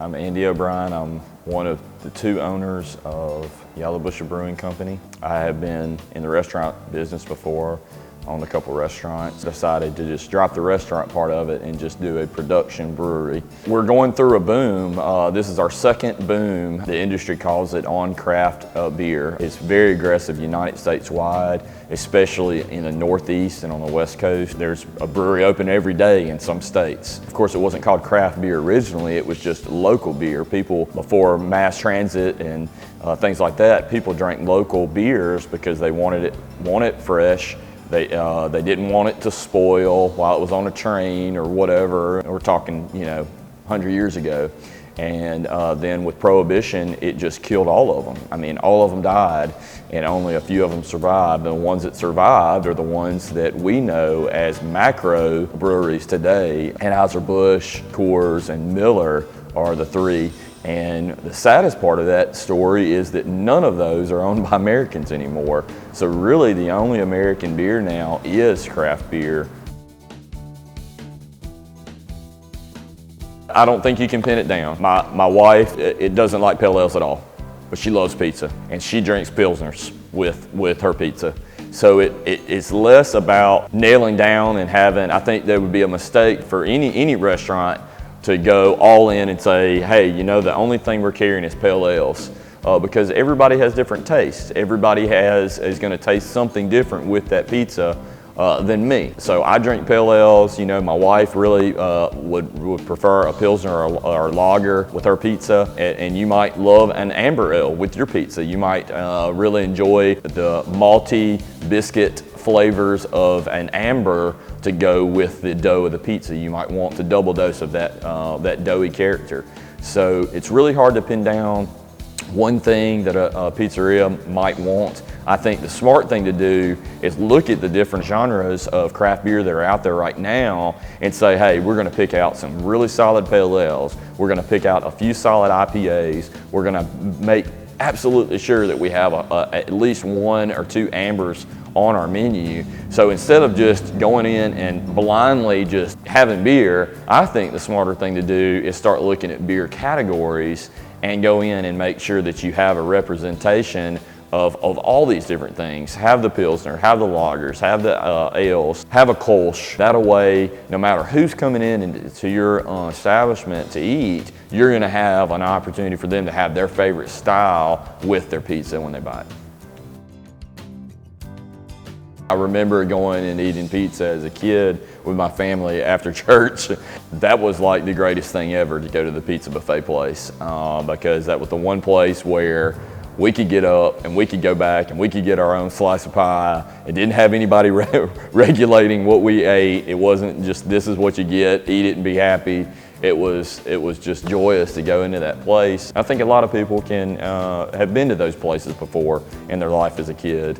I'm Andy O'Brien. I'm one of the two owners of Yalobusha Brewing Company. I have been in the restaurant business before, owned a couple restaurants. Decided to just drop the restaurant part of it and just do a production brewery. We're going through a boom. This is our second boom. The industry calls it on craft beer. It's very aggressive United States wide, especially in the Northeast and on the West Coast. There's a brewery open every day in some states. Of course, it wasn't called craft beer originally. It was just local beer. People, before mass transit and things like that, people drank local beers because they wanted it fresh. They didn't want it to spoil while it was on a train or whatever. We're talking, 100 years ago. And then with Prohibition, it just killed all of them. I mean, all of them died and only a few of them survived. The ones that survived are the ones that we know as macro breweries today. Anheuser-Busch, Coors, and Miller are the three. And the saddest part of that story is that none of those are owned by Americans anymore. So really the only American beer now is craft beer. I don't think you can pin it down. My wife, it doesn't like pale ales at all, but she loves pizza and she drinks Pilsners with her pizza. So it's less about nailing down and having, I think there would be a mistake for any restaurant to go all in and say, hey, the only thing we're carrying is pale ales. Because everybody has different tastes. Everybody is gonna taste something different with that pizza than me. So I drink pale ales. My wife really would prefer a Pilsner or a lager with her pizza. And you might love an amber ale with your pizza. You might really enjoy the malty biscuit flavors of an amber to go with the dough of the pizza. You might want the double dose of that doughy character. So it's really hard to pin down one thing that a pizzeria might want. I think the smart thing to do is look at the different genres of craft beer that are out there right now and say, hey, we're gonna pick out some really solid pale ales. We're gonna pick out a few solid IPAs. We're gonna make absolutely sure that we have at least one or two ambers on our menu. So instead of just going in and blindly just having beer, I think the smarter thing to do is start looking at beer categories and go in and make sure that you have a representation of all these different things. Have the Pilsner, have the lagers, have the ales, have a Kolsch. That way, no matter who's coming in to your establishment to eat, you're gonna have an opportunity for them to have their favorite style with their pizza when they buy it. I remember going and eating pizza as a kid with my family after church. That was like the greatest thing ever, to go to the pizza buffet place, because that was the one place where we could get up and we could go back and we could get our own slice of pie. It didn't have anybody regulating what we ate. It wasn't just, this is what you get, eat it and be happy. It was just joyous to go into that place. I think a lot of people can have been to those places before in their life as a kid.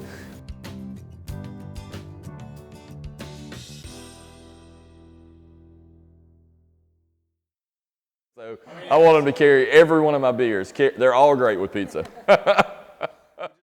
So I want them to carry every one of my beers. They're all great with pizza.